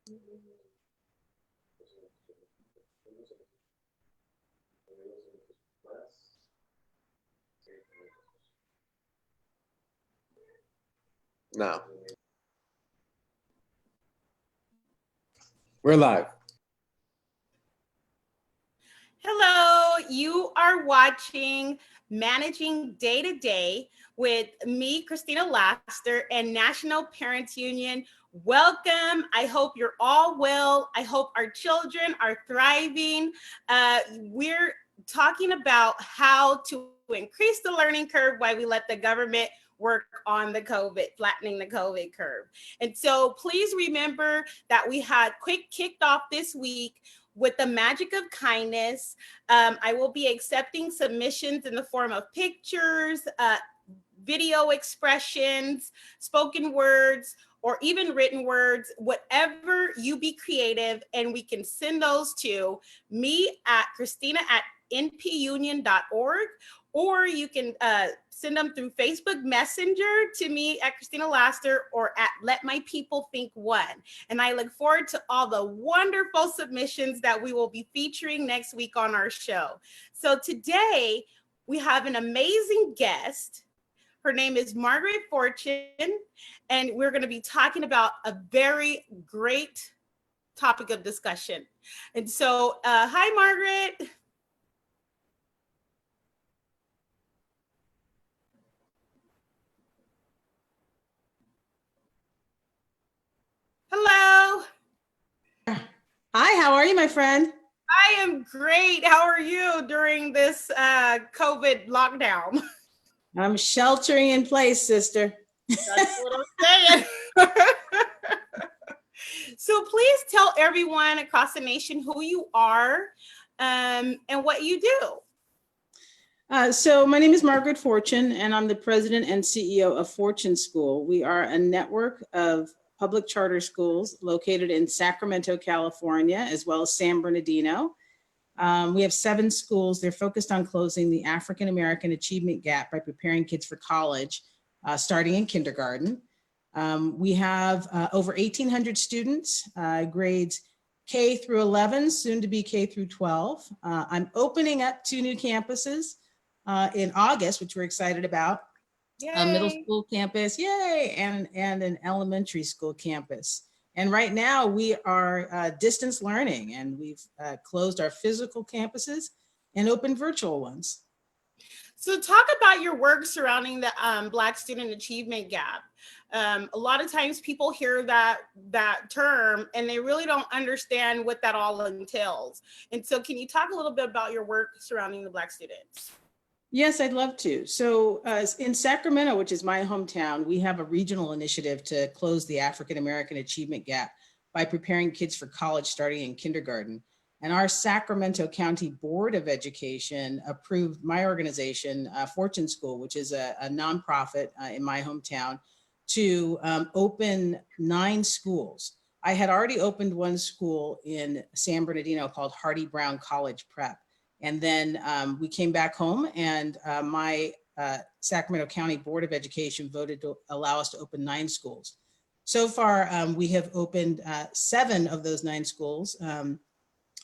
No. We're live. Hello, you are watching Managing Day to Day with me, Christina Laster, and National Parents Union. Welcome. I hope you're all well. I hope our children are thriving. We're talking about how to increase the learning curve while we let the government work on the COVID, flattening the COVID curve. And so please remember that we had quick kicked off this week with the magic of kindness. I will be accepting submissions in the form of pictures, video expressions, spoken words, or even written words, whatever you be creative, and we can send those to me at christina@npunion.org, or you can send them through Facebook Messenger to me at Christina Laster or at Let My People Think One. And I look forward to all the wonderful submissions that we will be featuring next week on our show. So today we have an amazing guest. Her name is Margaret Fortune, and we're going to be talking about a very great topic of discussion. And so, hi, Margaret. Hello. Hi, how are you, my friend? I am great. How are you during this COVID lockdown? I'm sheltering in place, sister. That's what I'm saying. So please tell everyone across the nation who you are and what you do. So my name is Margaret Fortune, and I'm the president and CEO of Fortune School. We are a network of public charter schools located in Sacramento, California, as well as San Bernardino. We have 7 schools. They're focused on closing the African American achievement gap by preparing kids for college, starting in kindergarten. We have over 1,800 students, grades K through 11, soon to be K through 12. I'm opening up 2 new campuses in August, which we're excited about. A middle school campus, yay, and an elementary school campus. And right now we are distance learning, and we've closed our physical campuses and opened virtual ones. So talk about your work surrounding the Black Student Achievement Gap. A lot of times people hear that term and they really don't understand what that all entails. And so can you talk a little bit about your work surrounding the Black students? Yes, I'd love to. So in Sacramento, which is my hometown, we have a regional initiative to close the African American achievement gap by preparing kids for college starting in kindergarten. And our Sacramento County Board of Education approved my organization, Fortune School, which is a nonprofit in my hometown, to open 9 schools. I had already opened one school in San Bernardino called Hardy Brown College Prep. And then we came back home, and my Sacramento County Board of Education voted to allow us to open 9 schools. So far, we have opened 7 of those 9 schools,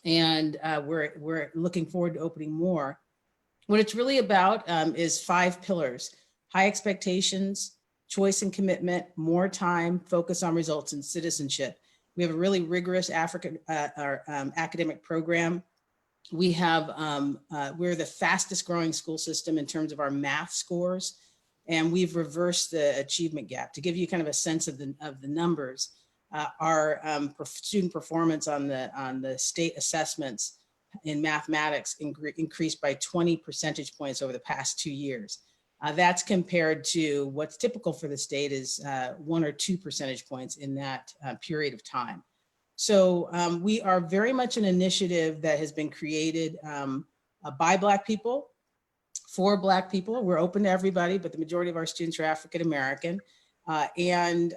and we're looking forward to opening more. What it's really about is 5 pillars: high expectations, choice and commitment, more time, focus on results, and citizenship. We have a really rigorous academic program. We have, we're the fastest growing school system in terms of our math scores, and we've reversed the achievement gap. To give you kind of a sense of the numbers, our student performance on the state assessments in mathematics increased by 20 percentage points over the past 2 years. That's compared to what's typical for the state is 1 or 2 percentage points in that period of time. So we are very much an initiative that has been created by Black people, for Black people. We're open to everybody, but the majority of our students are African American. And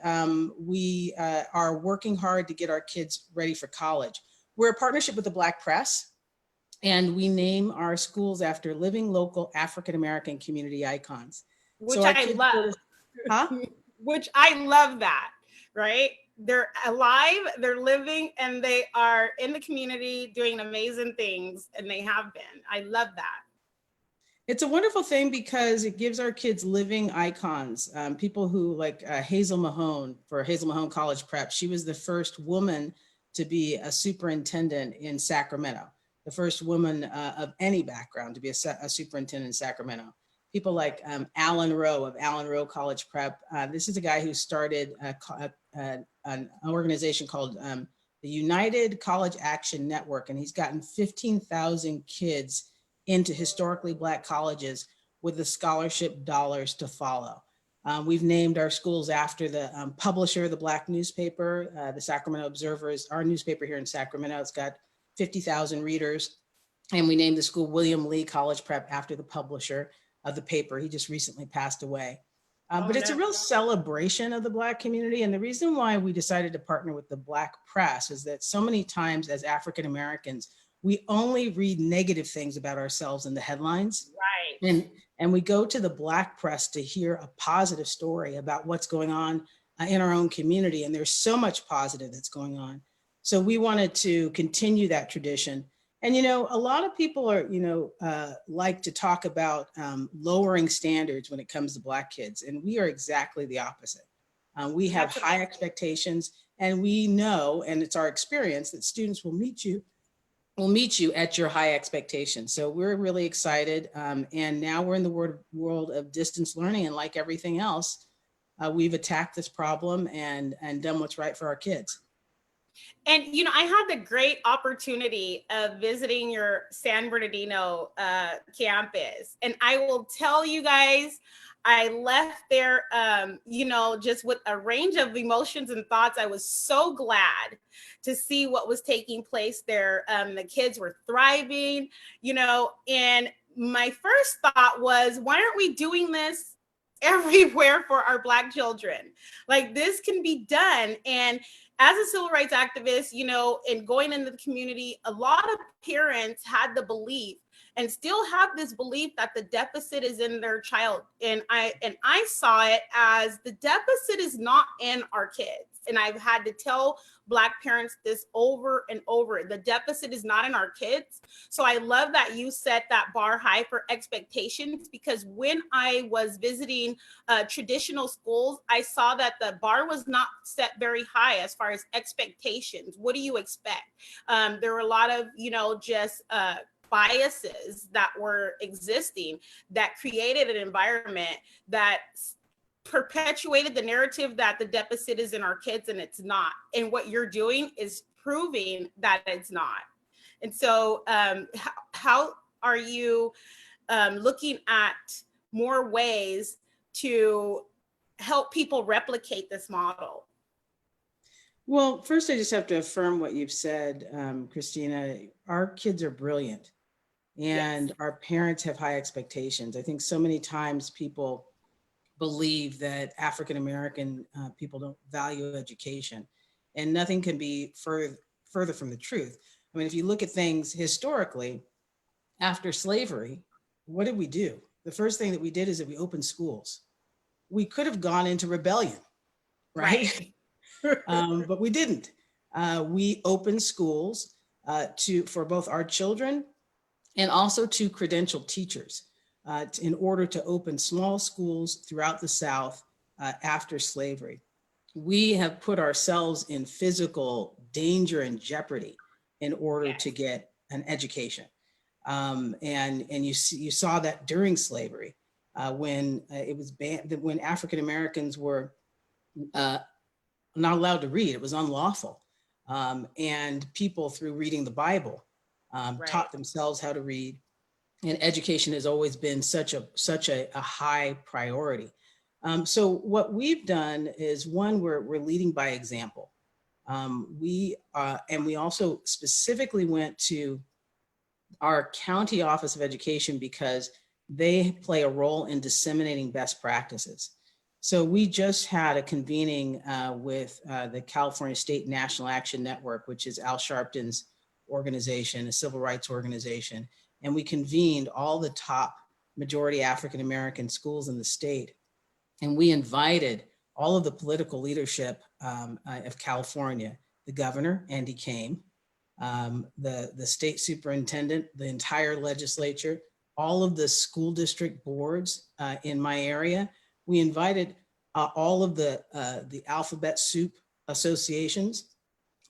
we are working hard to get our kids ready for college. We're a partnership with the Black Press, and we name our schools after living local African American community icons. Which I love. Which I love that, right? they're alive, they're living, and they are in the community doing amazing things, and they have been. I love that. It's a wonderful thing because it gives our kids living icons. People who like Hazel Mahone for Hazel Mahone College Prep. She was the first woman to be a superintendent in Sacramento, the first woman of any background to be a superintendent in Sacramento. People like Alan Rowe of Alan Rowe College Prep. This is a guy who started an organization called the United College Action Network, and he's gotten 15,000 kids into historically Black colleges with the scholarship dollars to follow. We've named our schools after the publisher of the Black newspaper, the Sacramento Observer is our newspaper here in Sacramento. It's got 50,000 readers. And we named the school William Lee College Prep after the publisher of the paper. He just recently passed away. But it's a real celebration of the Black community. And the reason why we decided to partner with the Black press is that so many times as African Americans, we only read negative things about ourselves in the headlines. Right. And we go to the Black press to hear a positive story about what's going on in our own community. And there's so much positive that's going on. So we wanted to continue that tradition. And, a lot of people are, like to talk about lowering standards when it comes to Black kids. And we are exactly the opposite. We have high expectations, and we know, and it's our experience, that students will meet you at your high expectations. So we're really excited. And now we're in the world of distance learning. And like everything else, we've attacked this problem and done what's right for our kids. And, I had the great opportunity of visiting your San Bernardino campus. And I will tell you guys, I left there, just with a range of emotions and thoughts. I was so glad to see what was taking place there. The kids were thriving, and my first thought was, why aren't we doing this everywhere for our Black children? Like, this can be done. And as a civil rights activist, and going into the community, a lot of parents had the belief and still have this belief that the deficit is in their child. And I saw it as the deficit is not in our kids. And I've had to tell Black parents this over and over. The deficit is not in our kids. So I love that you set that bar high for expectations, because when I was visiting traditional schools, I saw that the bar was not set very high as far as expectations. What do you expect? There were a lot of, just biases that were existing that created an environment that perpetuated the narrative that the deficit is in our kids, and it's not. And what you're doing is proving that it's not. And so how are you looking at more ways to help people replicate this model? Well, first, I just have to affirm what you've said, Christina. Our kids are brilliant, and yes, our parents have high expectations. I think so many times people believe that African American people don't value education, and nothing can be further from the truth. I mean, if you look at things historically, after slavery, what did we do? The first thing that we did is that we opened schools. We could have gone into rebellion, right? But we didn't. We opened schools for both our children and also to credentialed teachers in order to open small schools throughout the South after slavery. We have put ourselves in physical danger and jeopardy in order to get an education. And you saw that during slavery when it was banned, when African Americans were not allowed to read. It was unlawful. And people, through reading the Bible, taught themselves how to read. And education has always been such a high priority. So what we've done is, one, we're leading by example. And we also specifically went to our county office of education because they play a role in disseminating best practices. So we just had a convening with the California State National Action Network, which is Al Sharpton's organization, a civil rights organization. And we convened all the top majority African American schools in the state. And we invited all of the political leadership of California, the governor, Andy Kane, the state superintendent, the entire legislature, all of the school district boards in my area. We invited all of the alphabet soup associations,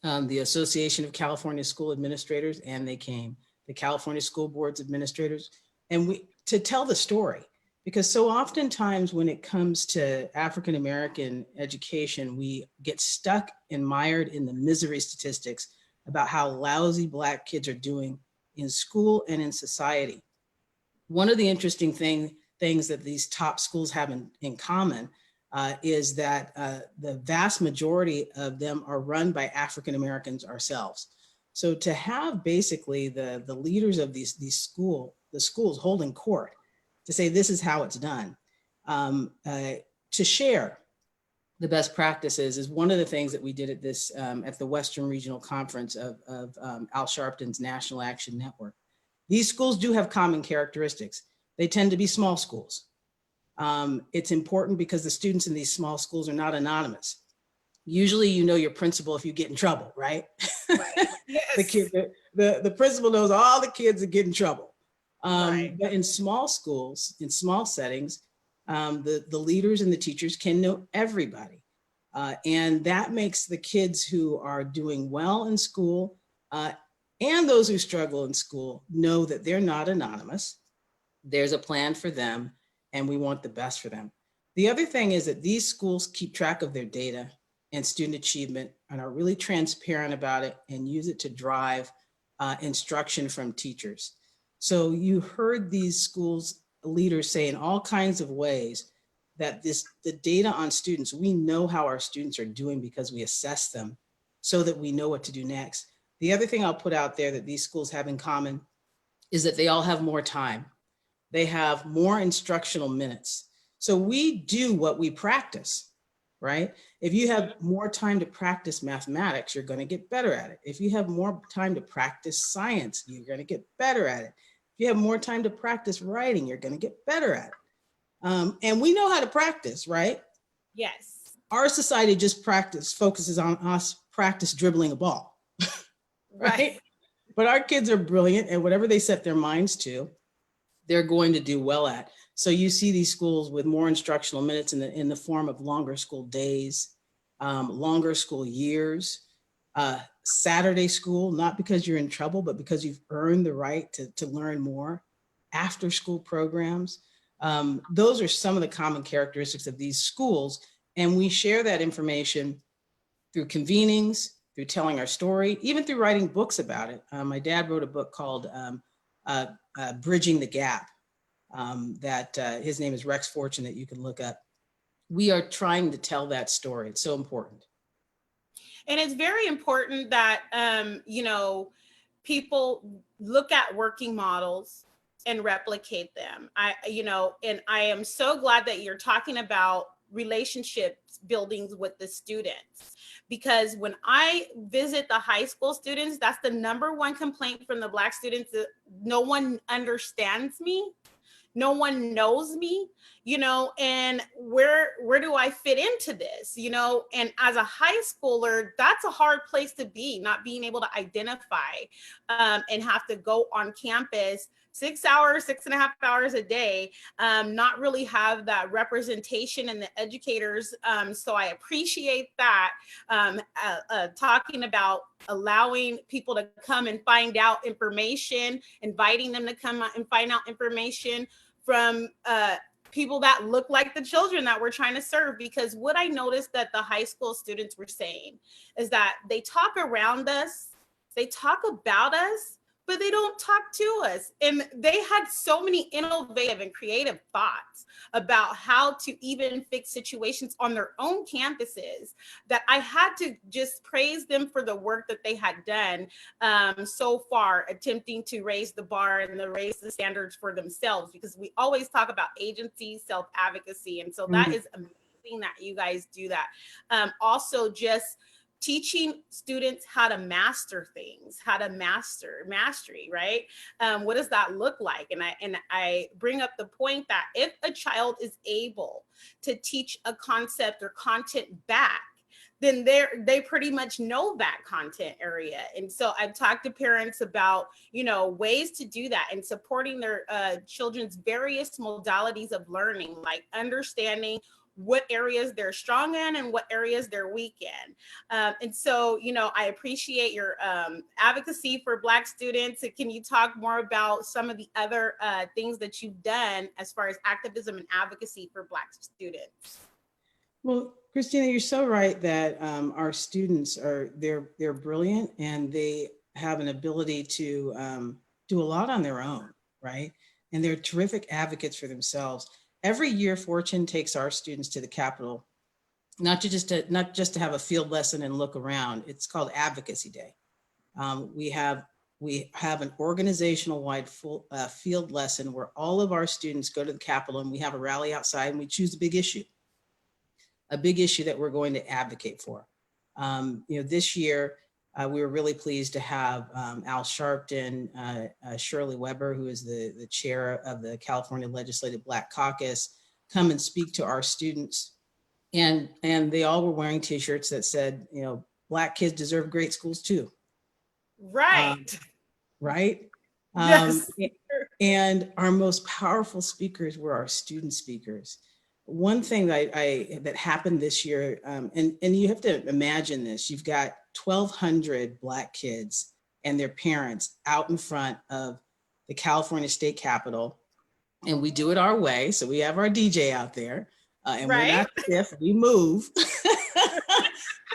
the Association of California School Administrators, and they came, the California School Boards Administrators, and we to tell the story. Because so oftentimes when it comes to African American education, we get stuck and mired in the misery statistics about how lousy Black kids are doing in school and in society. One of the interesting things that these top schools have in common is that the vast majority of them are run by African Americans ourselves. So to have basically the leaders of the schools holding court to say this is how it's done, to share the best practices is one of the things that we did at the Western Regional Conference of Al Sharpton's National Action Network. These schools do have common characteristics. They tend to be small schools. It's important because the students in these small schools are not anonymous. Usually you know your principal if you get in trouble, right? Right. Yes. The principal knows all the kids that get in trouble. Right. But in small schools, in small settings, the leaders and the teachers can know everybody. And that makes the kids who are doing well in school and those who struggle in school know that they're not anonymous. There's a plan for them, and we want the best for them. The other thing is that these schools keep track of their data and student achievement and are really transparent about it and use it to drive instruction from teachers. So you heard these schools leaders say in all kinds of ways that the data on students, we know how our students are doing because we assess them so that we know what to do next. The other thing I'll put out there that these schools have in common is that they all have more time. They have more instructional minutes. So we do what we practice, right? If you have more time to practice mathematics, you're going to get better at it. If you have more time to practice science, you're going to get better at it. If you have more time to practice writing, you're going to get better at it. And we know how to practice, right? Yes. Our society just focuses on us practice dribbling a ball, right? But our kids are brilliant, and whatever they set their minds to, they're going to do well at. So you see these schools with more instructional minutes in the form of longer school days, longer school years, Saturday school, not because you're in trouble, but because you've earned the right to learn more, after school programs. Those are some of the common characteristics of these schools. And we share that information through convenings, through telling our story, even through writing books about it. My dad wrote a book called Bridging the Gap. His name is Rex Fortune, that you can look up. We are trying to tell that story. It's so important. And it's very important that, people look at working models and replicate them. And I am so glad that you're talking about relationships buildings with the students, because when I visit the high school students, that's the number one complaint from the Black students, that no one understands me, no one knows me, and where do I fit into this, and as a high schooler, that's a hard place to be, not being able to identify, and have to go on campus 6 hours, 6.5 hours a day, not really have that representation in the educators. So I appreciate that, talking about allowing people to come and find out information, inviting them to come and find out information from people that look like the children that we're trying to serve. Because what I noticed that the high school students were saying is that they talk around us, they talk about us, but they don't talk to us. And they had so many innovative and creative thoughts about how to even fix situations on their own campuses, that I had to just praise them for the work that they had done so far, attempting to raise the bar and raise the standards for themselves, because we always talk about agency, self-advocacy. And so that is amazing that you guys do that. Also, just teaching students how to master things, how to mastery, right? What does that look like? And I bring up the point that if a child is able to teach a concept or content back, then they pretty much know that content area. And so I've talked to parents about, ways to do that and supporting their children's various modalities of learning, like understanding what areas they're strong in and what areas they're weak in. And so, I appreciate your advocacy for Black students. Can you talk more about some of the other things that you've done as far as activism and advocacy for Black students? Well, Christina, you're so right that our students they're brilliant, and they have an ability to do a lot on their own, right? And they're terrific advocates for themselves. Every year, Fortune takes our students to the Capitol, not just to have a field lesson and look around. It's called Advocacy Day. We have an organizational wide full field lesson where all of our students go to the Capitol, and we have a rally outside, and we choose a big issue that we're going to advocate for. This year, we were really pleased to have Al Sharpton, Shirley Weber, who is the chair of the California Legislative Black Caucus, come and speak to our students. And they all were wearing t-shirts that said, Black kids deserve great schools too. Right. Right? Yes. And our most powerful speakers were our student speakers. One thing that happened this year, and you have to imagine this, you've got 1,200 Black kids and their parents out in front of the California State Capitol, and we do it our way. So we have our DJ out there, and right. We're not stiff, we move.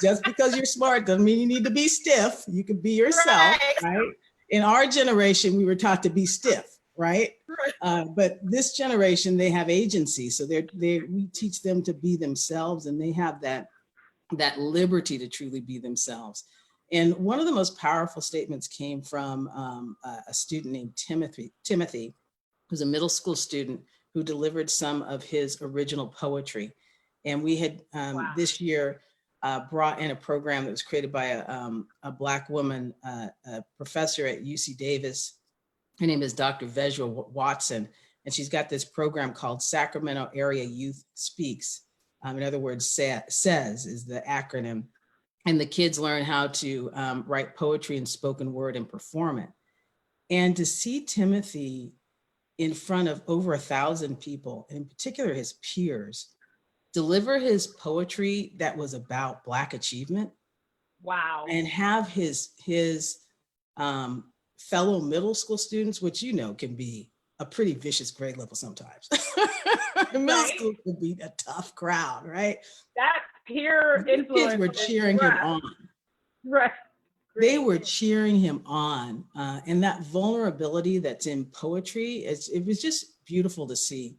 Just because you're smart doesn't mean you need to be stiff. You can be yourself, right? In our generation, we were taught to be stiff. Right. But this generation, they have agency. So we teach them to be themselves, and they have that liberty to truly be themselves. And one of the most powerful statements came from a student named Timothy, who's a middle school student who delivered some of his original poetry. And we had this year brought in a program that was created by a Black woman, a professor at UC Davis. Her name is Dr. Vejra Watson, and she's got this program called Sacramento Area Youth Speaks. In other words, SAYS is the acronym. And the kids learn how to write poetry and spoken word and perform it. And to see Timothy in front of over 1,000 people, and in particular his peers, deliver his poetry that was about Black achievement. Wow. And have his fellow middle school students, which can be a pretty vicious grade level sometimes. Middle school can be a tough crowd, right? That peer influence. Kids were cheering him on. Right. They were cheering him on. And that vulnerability that's in poetry, it was just beautiful to see.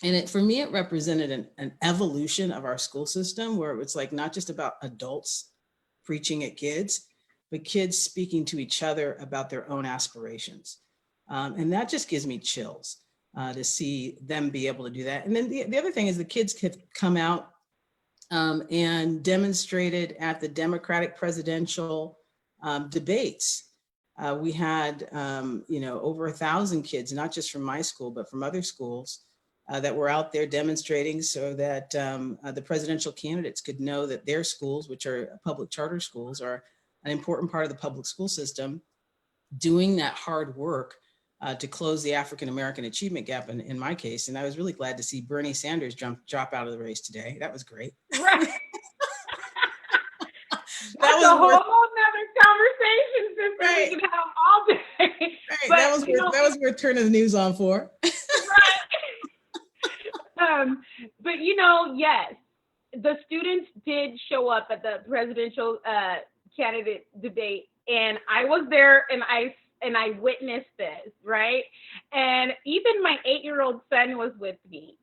And for me, it represented an evolution of our school system, where it's like not just about adults preaching at kids, but kids speaking to each other about their own aspirations. And that just gives me chills to see them be able to do that. And then the other thing is the kids have come out and demonstrated at the Democratic presidential debates. We had, over 1,000 kids, not just from my school, but from other schools that were out there demonstrating so that the presidential candidates could know that their schools, which are public charter schools, are an important part of the public school system, doing that hard work to close the African-American achievement gap in my case. And I was really glad to see Bernie Sanders drop out of the race today. That was great. Right. That's a whole nother conversation, sister. Right. We can have all day. Right. But, that was worth turning the news on for. Right. But yes, the students did show up at the presidential candidate debate, and I was there, and I witnessed this, right? And even my 8-year-old son was with me,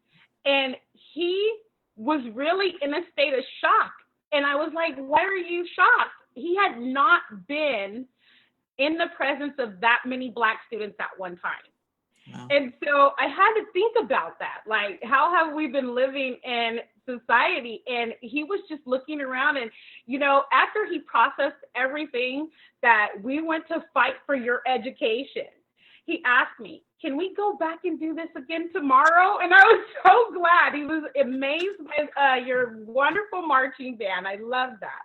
and he was really in a state of shock. And I was like, why are you shocked? He had not been in the presence of that many Black students at one time. Wow. And so I had to think about that. Like, how have we been living in society. And he was just looking around, and, after he processed everything, that we went to fight for your education, he asked me, can we go back and do this again tomorrow? And I was so glad. He was amazed by your wonderful marching band. I love that.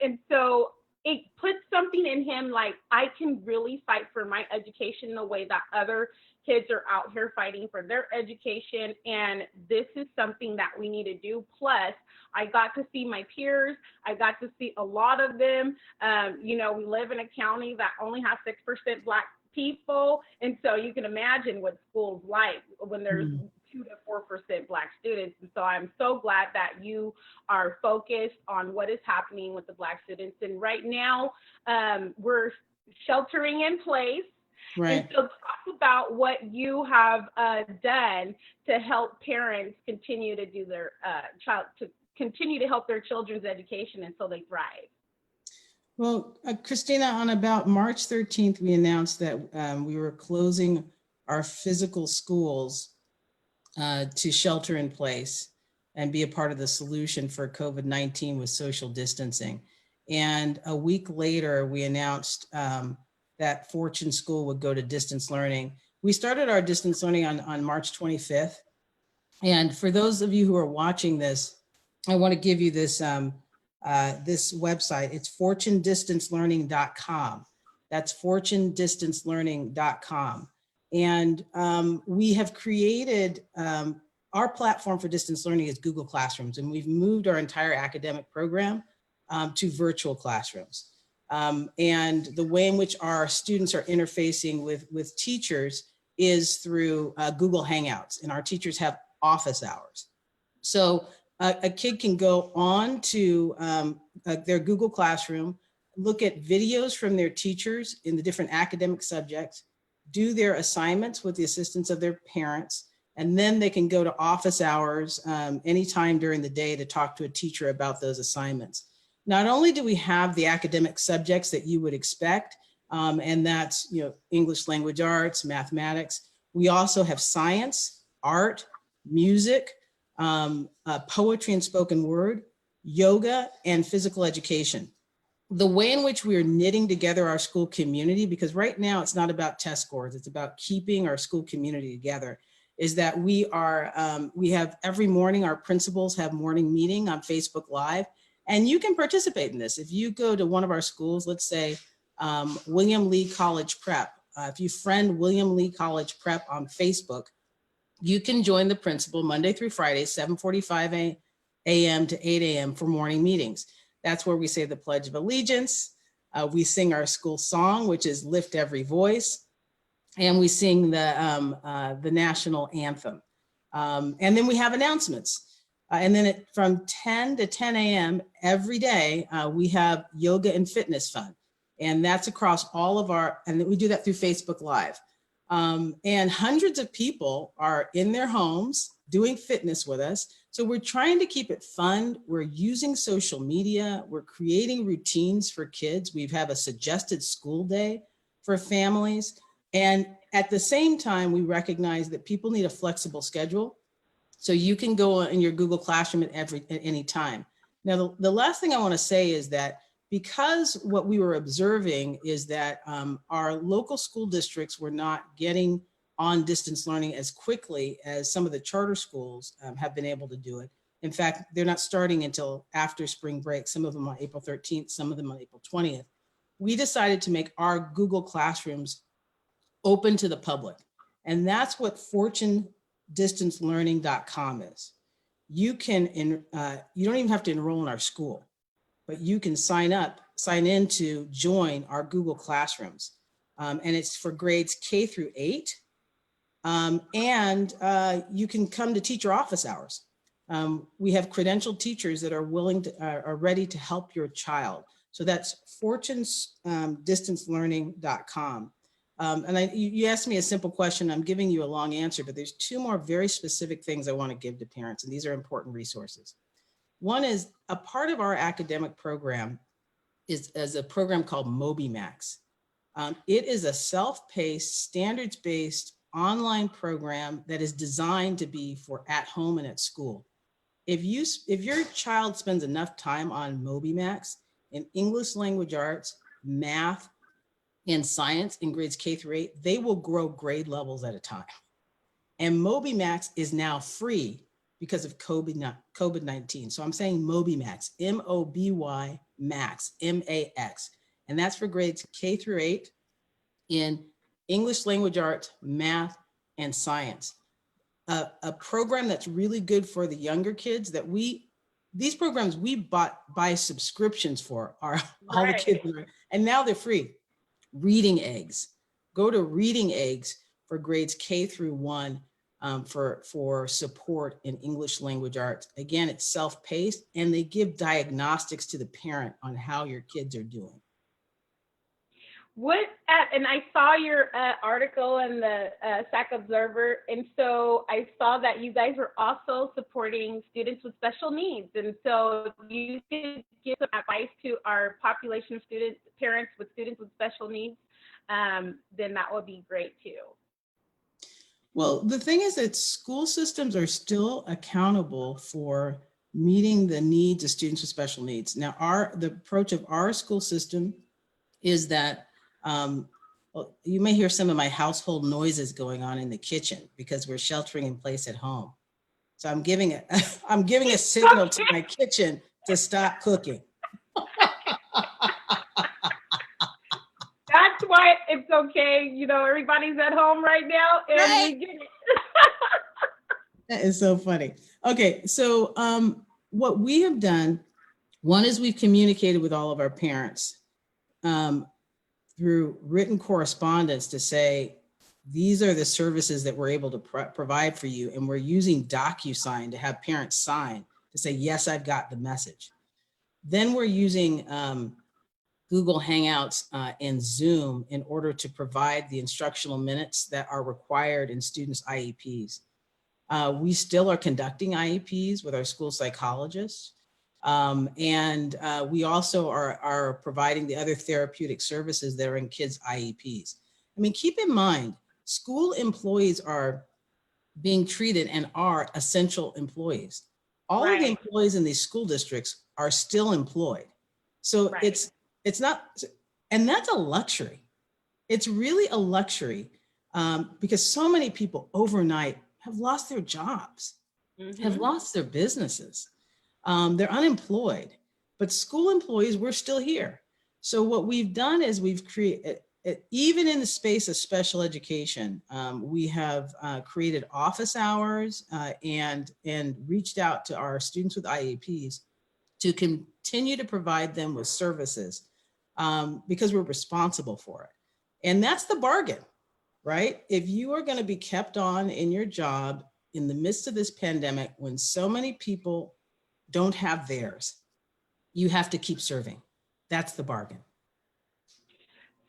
And so it puts something in him, like, I can really fight for my education in the way that other kids are out here fighting for their education. And this is something that we need to do. Plus, I got to see my peers. I got to see a lot of them. We live in a county that only has 6% Black people. And so you can imagine what school's like when there's 2 to 4% Black students. And so I'm so glad that you are focused on what is happening with the Black students. And right now, we're sheltering in place. Right. And so talk about what you have done to help parents continue to do their continue to help their children's education, and so they thrive. Well, Christina, on about March 13th, we announced that we were closing our physical schools to shelter in place and be a part of the solution for COVID-19 with social distancing. And a week later, we announced that Fortune School would go to distance learning. We started our distance learning on March 25th. And for those of you who are watching this, I want to give you this this website. It's fortunedistancelearning.com. That's fortunedistancelearning.com. And we have created, our platform for distance learning is Google Classrooms, and we've moved our entire academic program to virtual classrooms. And the way in which our students are interfacing with teachers is through Google Hangouts, and our teachers have office hours. So a kid can go on to their Google Classroom, look at videos from their teachers in the different academic subjects, do their assignments with the assistance of their parents, and then they can go to office hours anytime during the day to talk to a teacher about those assignments. Not only do we have the academic subjects that you would expect, and that's English language arts, mathematics, we also have science, art, music, poetry and spoken word, yoga, and physical education. The way in which we are knitting together our school community, because right now it's not about test scores, it's about keeping our school community together, is that we have every morning, our principals have morning meeting on Facebook Live, and you can participate in this. If you go to one of our schools, let's say William Lee College Prep, if you friend William Lee College Prep on Facebook, you can join the principal Monday through Friday, 7:45 a.m. to 8 a.m. for morning meetings. That's where we say the Pledge of Allegiance. We sing our school song, which is Lift Every Voice. And we sing the national anthem. And then we have announcements. And then from 10 to 10 a.m. every day, we have yoga and fitness fun. And that's across all of and we do that through Facebook Live. And hundreds of people are in their homes doing fitness with us. So we're trying to keep it fun. We're using social media. We're creating routines for kids. We have a suggested school day for families. And at the same time, we recognize that people need a flexible schedule. So you can go in your Google Classroom at any time. Now, the last thing I want to say is that because what we were observing is that our local school districts were not getting on distance learning as quickly as some of the charter schools have been able to do it. In fact, they're not starting until after spring break, some of them on April 13th, some of them on April 20th. We decided to make our Google Classrooms open to the public. And that's what fortunedistancelearning.com is. You can, you don't even have to enroll in our school, but you can sign in to join our Google Classrooms. And it's for grades K through 8. And you can come to teacher office hours. We have credentialed teachers that are are ready to help your child. So that's fortunedistancelearning.com. And you asked me a simple question. I'm giving you a long answer, but there's 2 more very specific things I want to give to parents, and these are important resources. One is a part of our academic program is a program called MobyMax. It is a self-paced, standards-based online program that is designed to be for at home and at school. if your child spends enough time on MobyMax in English language arts, math, and science in grades K-8, they will grow grade levels at a time. And MobyMax is now free because of COVID-19. So I'm saying MobyMax, M-O-B-Y Max, M-A-X. And that's for grades K-8 in English language arts, math, and science. A program that's really good for the younger kids that these programs we buy subscriptions for are all the kids, and now they're free. Reading Eggs. Go to Reading Eggs for grades K-1 for support in English language arts. Again, it's self-paced, and they give diagnostics to the parent on how your kids are doing. And I saw your article in the SAC Observer, and so I saw that you guys were also supporting students with special needs. And so you could give some advice to our population of students, parents with students with special needs, then that would be great too. Well, the thing is that school systems are still accountable for meeting the needs of students with special needs. Now, the approach of our school system is that well, you may hear some of my household noises going on in the kitchen because we're sheltering in place at home. So I'm giving a signal to my kitchen to stop cooking. That's why it's okay. You know, everybody's at home right now, and right. We get it. That is so funny. Okay, so what we have done, one is we've communicated with all of our parents through written correspondence to say, these are the services that we're able to provide for you. And we're using DocuSign to have parents sign to say, yes, I've got the message. Then we're using Google Hangouts and Zoom in order to provide the instructional minutes that are required in students' IEPs. We still are conducting IEPs with our school psychologists. And we also are providing the other therapeutic services that are in kids' IEPs. I mean, keep in mind, school employees are being treated and are essential employees. All of the employees in these school districts are still employed. So it's not, and that's a luxury. It's really a luxury because so many people overnight have lost their jobs, have lost their businesses. They're unemployed, but school employees, we're still here. So what we've done is we've created, even in the space of special education, we have created office hours and reached out to our students with IEPs to continue to provide them with services because we're responsible for it. And that's the bargain, right? If you are going to be kept on in your job in the midst of this pandemic, when so many people don't have theirs, you have to keep serving. That's the bargain.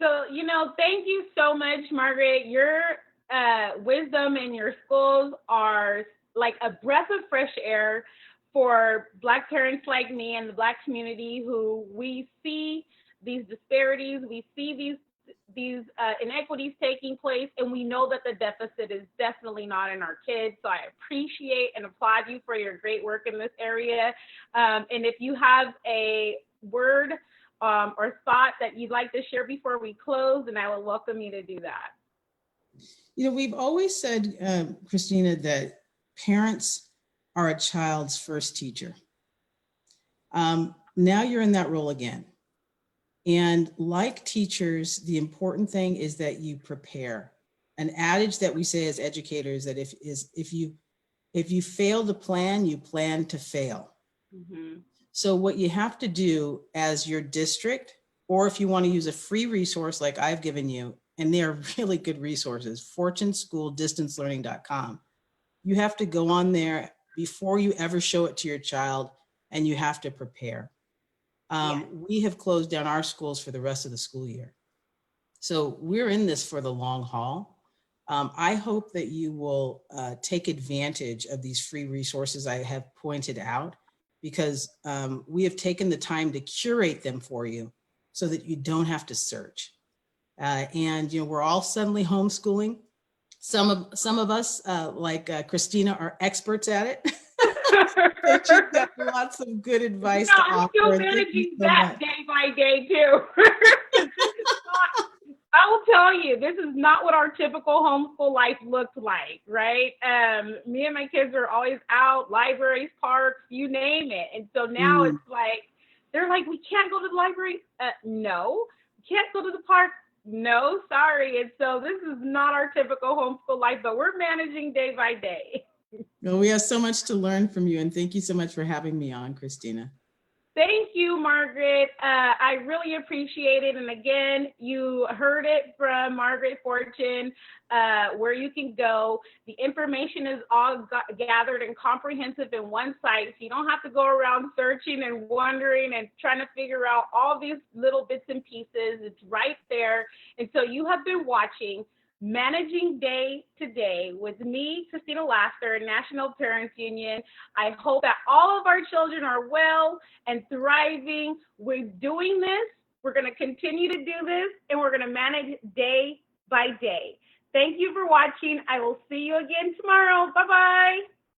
So, you know, thank you so much, Margaret. Your wisdom and your schools are like a breath of fresh air for Black parents like me and the Black community who we see these disparities, we see these inequities taking place, and we know that the deficit is definitely not in our kids. So I appreciate and applaud you for your great work in this area. And if you have a word or thought that you'd like to share before we close, then I will welcome you to do that. You know, we've always said, Christina, that parents are a child's first teacher. Now you're in that role again. And like teachers, the important thing is that you prepare. An adage that we say as educators that if you fail to plan, you plan to fail. So what you have to do as your district, or if you want to use a free resource like I've given you, and they are really good resources, fortuneschooldistancelearning.com. You have to go on there before you ever show it to your child, and you have to prepare. We have closed down our schools for the rest of the school year. So we're in this for the long haul. I hope that you will take advantage of these free resources I have pointed out, because we have taken the time to curate them for you so that you don't have to search. And you know, we're all suddenly homeschooling. Some of us, like Christina, are experts at it. That you've got lots of good advice to I'm still offer. Thank you managing so that much. day by day too. This is not, I will tell you, this is not what our typical homeschool life looks like, right? Me and my kids are always out, libraries, parks, you name it. And so now it's Mm. like, they're like, we can't go to the library. No. We can't go to the park. No, sorry. And so this is not our typical homeschool life, but we're managing day by day. Well, we have so much to learn from you, and thank you so much for having me on, Christina. Thank you, Margaret. I really appreciate it. And again, you heard it from Margaret Fortune, where you can go. The information is all gathered and comprehensive in one site. So you don't have to go around searching and wondering and trying to figure out all these little bits and pieces. It's right there. And so you have been watching Managing Day to Day with me, Christina Laster, National Parents Union. I hope that all of our children are well and thriving. We're doing this. We're going to continue to do this, and we're going to manage day by day. Thank you for watching. I will see you again tomorrow. Bye-bye.